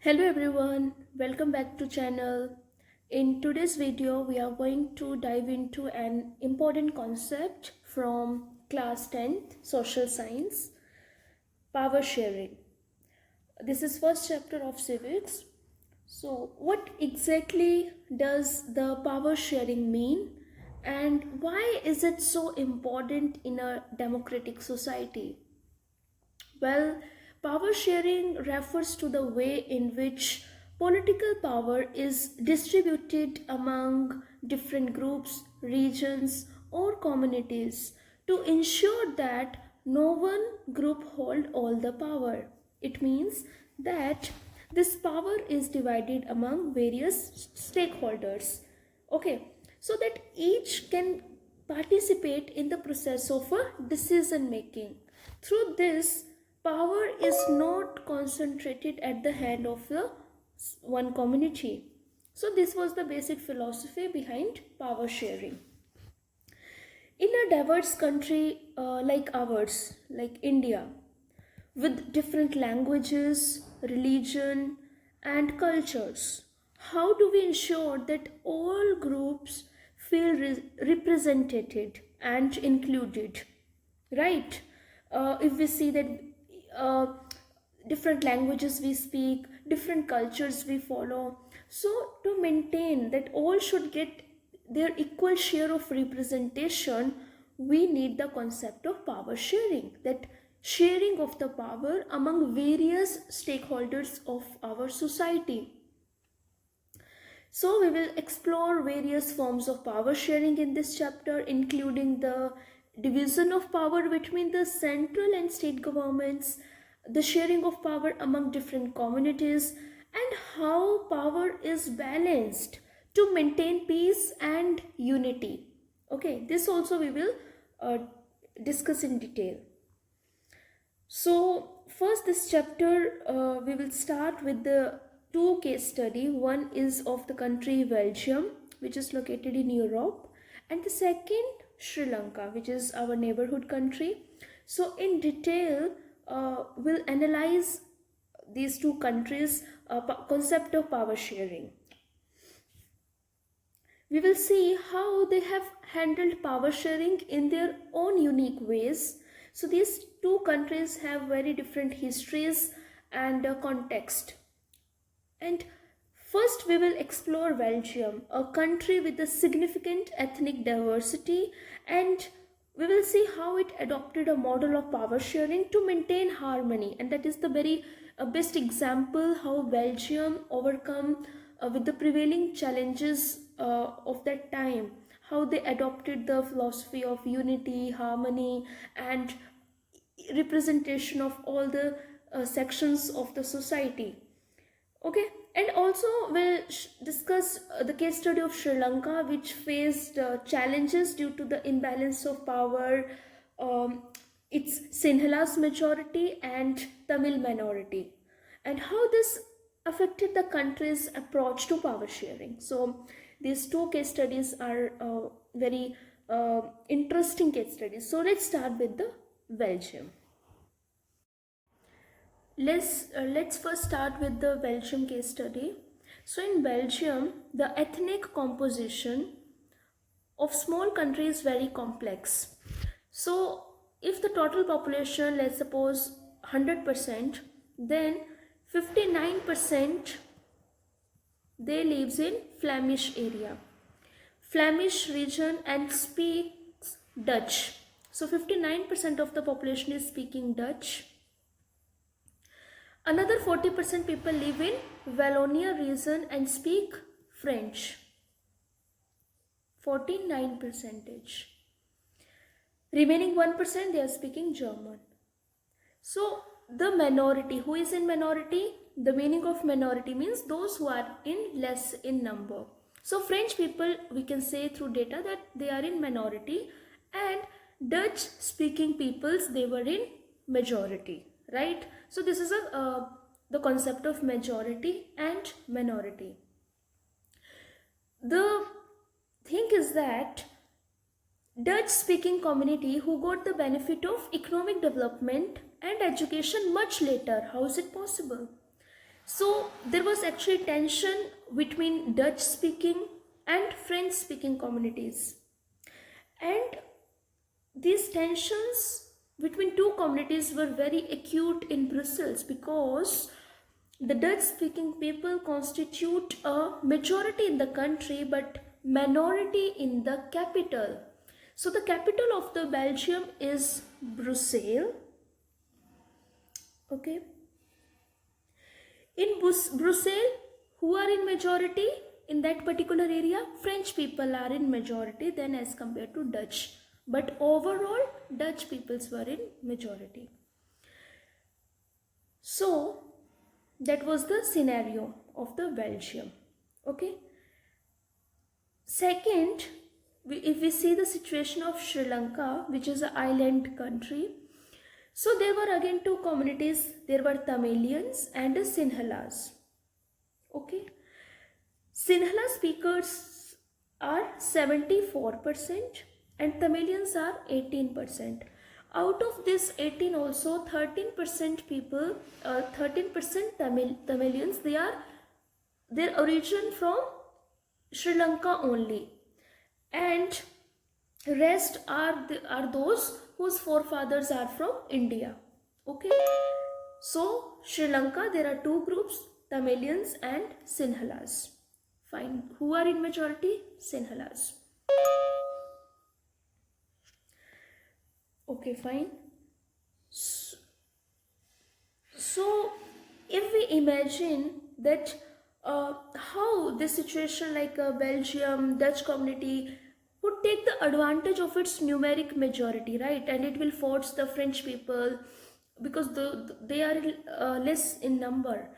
Hello everyone, welcome back to channel. In today's video we are going to dive into an important concept from class 10th social science, power sharing. This is first chapter of civics. So what exactly does the power sharing mean and why is it so important in a democratic society? Well, power sharing refers to the way in which political power is distributed among different groups, regions, or communities to ensure that no one group hold all the power. It means that this power is divided among various stakeholders. Okay, so that each can participate in the process of a decision making. Through this, power is not concentrated at the hand of the one community. So this was the basic philosophy behind power sharing. In a diverse country like ours, like India, with different languages, religion, and cultures, how do we ensure that all groups feel represented and included? Right? If we see that uh, different languages we speak, different cultures we follow, so to maintain that all should get their equal share of representation, we need the concept of power sharing, that sharing of the power among various stakeholders of our society. So we will explore various forms of power sharing in this chapter, including the division of power between the central and state governments, the sharing of power among different communities, and how power is balanced to maintain peace and unity. Okay, this also we will discuss in detail. So first this chapter we will start with the two case study. One is of the country Belgium, which is located in Europe, and the second Sri Lanka, which is our neighborhood country. So in detail we'll analyze these two countries concept of power sharing. We will see how they have handled power sharing in their own unique ways. So these two countries have very different histories and context. And first we will explore Belgium, a country with a significant ethnic diversity, and we will see how it adopted a model of power sharing to maintain harmony, and that is the very best example how Belgium overcome with the prevailing challenges of that time, how they adopted the philosophy of unity, harmony, and representation of all the sections of the society. Okay, and also we'll discuss the case study of Sri Lanka, which faced challenges due to the imbalance of power, its Sinhala's majority and Tamil minority, and how this affected the country's approach to power sharing. So these two case studies are very interesting case studies. So let's start with the Belgium. Let's first start with the Belgium case study. So in Belgium, the ethnic composition of small country is very complex. So if the total population, let's suppose 100%, then 59% they lives in Flemish area, Flemish region, and speaks Dutch. So 59% of the population is speaking Dutch. Another 40% people live in Wallonia region and speak French. 49%. Remaining 1% they are speaking German. So the minority, who is in minority? The meaning of minority means those who are in less in number. So French people, we can say through data that they are in minority, and Dutch speaking peoples, they were in majority, right? So this is the concept of majority and minority. The thing is that Dutch speaking community who got the benefit of economic development and education much later. How is it possible? So there was actually tension between Dutch speaking and French speaking communities. And these tensions between two communities were very acute in Brussels because the Dutch speaking people constitute a majority in the country but minority in the capital. So the capital of the Belgium is Brussels. Okay. In Brussels, who are in majority in that particular area? French people are in majority then as compared to Dutch. But overall, Dutch peoples were in majority. So, that was the scenario of the Belgium. Okay. Second, if we see the situation of Sri Lanka, which is an island country, so there were again two communities. There were Tamilians and Sinhalas. Okay. Sinhala speakers are 74% and Tamilians are 18%. Out of this 18 also 13% people, 13% Tamilians, they are their origin from Sri Lanka only, and rest are those whose forefathers are from India. Okay, so Sri Lanka there are two groups, Tamilians and Sinhalas. Fine. Who are in majority? Sinhalas. Okay, fine. So if we imagine that how this situation like Belgium, Dutch community would take the advantage of its numeric majority, right? And it will force the French people because they are less in number.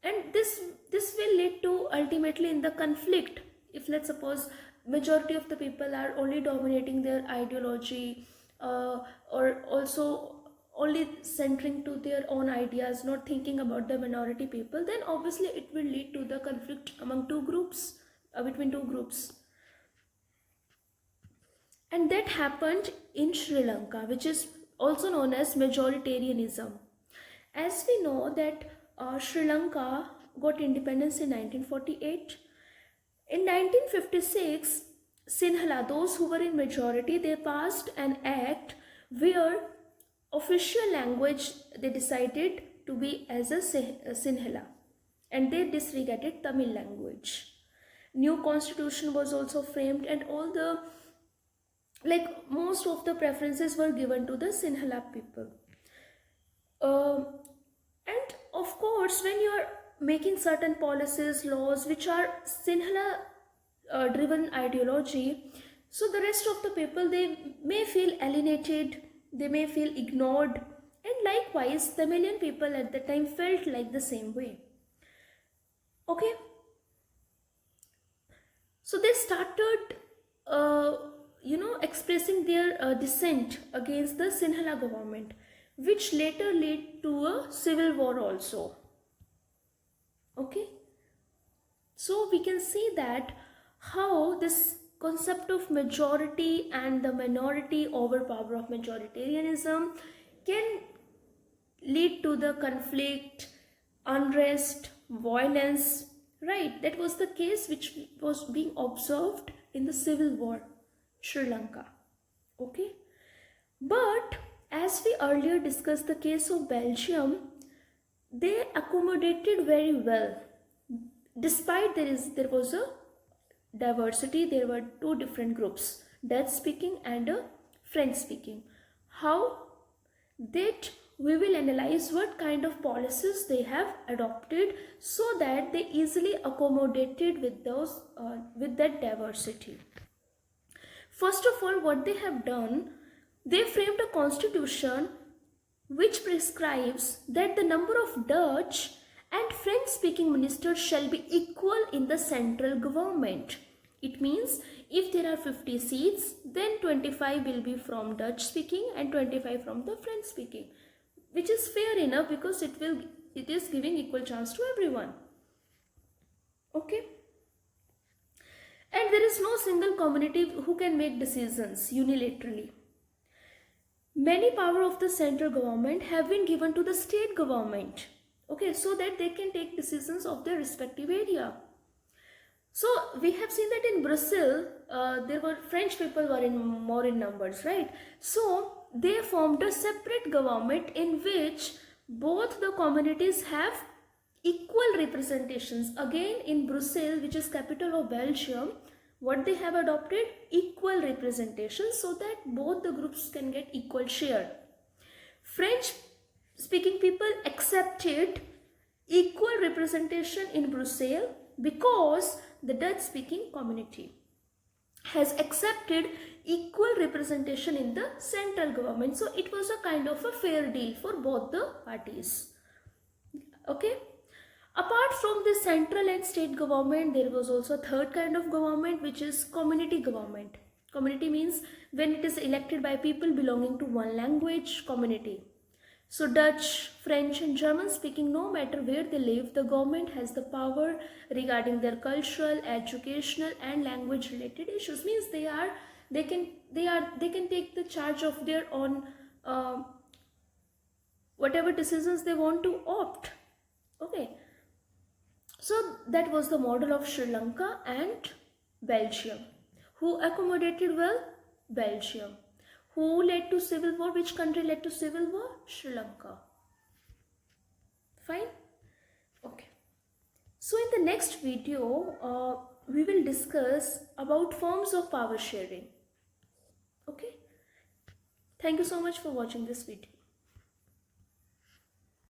And this will lead to ultimately in the conflict. If let's suppose majority of the people are only dominating their ideology or also only centering to their own ideas, not thinking about the minority people, then obviously it will lead to the conflict among two groups, between two groups. And that happened in Sri Lanka, which is also known as majoritarianism. As we know that Sri Lanka got independence in 1948. In 1956, Sinhala, those who were in majority, they passed an act where official language they decided to be as a Sinhala, and they disregarded Tamil language. New constitution was also framed and all the most of the preferences were given to the Sinhala people. And of course, when you are making certain policies, laws which are Sinhala driven ideology, so the rest of the people they may feel alienated, they may feel ignored, and likewise, Tamilian people at the time felt like the same way. Okay, so they started, expressing their dissent against the Sinhala government, which later led to a civil war also. Okay, so we can see that how this concept of majority and the minority overpower of majoritarianism can lead to the conflict, unrest, violence, right? That was the case which was being observed in the civil war, Sri Lanka. Okay, but as we earlier discussed the case of Belgium, they accommodated very well. Despite there was a diversity, there were two different groups, Dutch speaking and French speaking. How? That we will analyze what kind of policies they have adopted so that they easily accommodated with those with that diversity. First of all, what they have done, they framed a constitution which prescribes that the number of Dutch and French speaking ministers shall be equal in the central government. It means if there are 50 seats, then 25 will be from Dutch speaking and 25 from the French speaking, which is fair enough because it is giving equal chance to everyone. Okay, and there is no single community who can make decisions unilaterally. Many power of the central government have been given to the state government. okay, so that they can take decisions of their respective area. So we have seen that in Brazil, there were French people were in more in numbers, right? So they formed a separate government in which both the communities have equal representations. Again, in Brussels, which is capital of Belgium, what they have adopted, equal representation, so that both the groups can get equal share. French speaking people accepted equal representation in Brussels because the Dutch speaking community has accepted equal representation in the central government. So it was a kind of a fair deal for both the parties. Okay. Apart from the central and state government, there was also a third kind of government, which is community government. Community means when it is elected by people belonging to one language community. So Dutch, French and German speaking, no matter where they live, the government has the power regarding their cultural, educational and language related issues. Means they can take the charge of their own whatever decisions they want to opt. Okay. So that was the model of Sri Lanka and Belgium. Who accommodated well? Belgium. Who led to civil war? Which country led to civil war? Sri Lanka. Fine? Okay. So in the next video, we will discuss about forms of power sharing. Okay. Thank you so much for watching this video.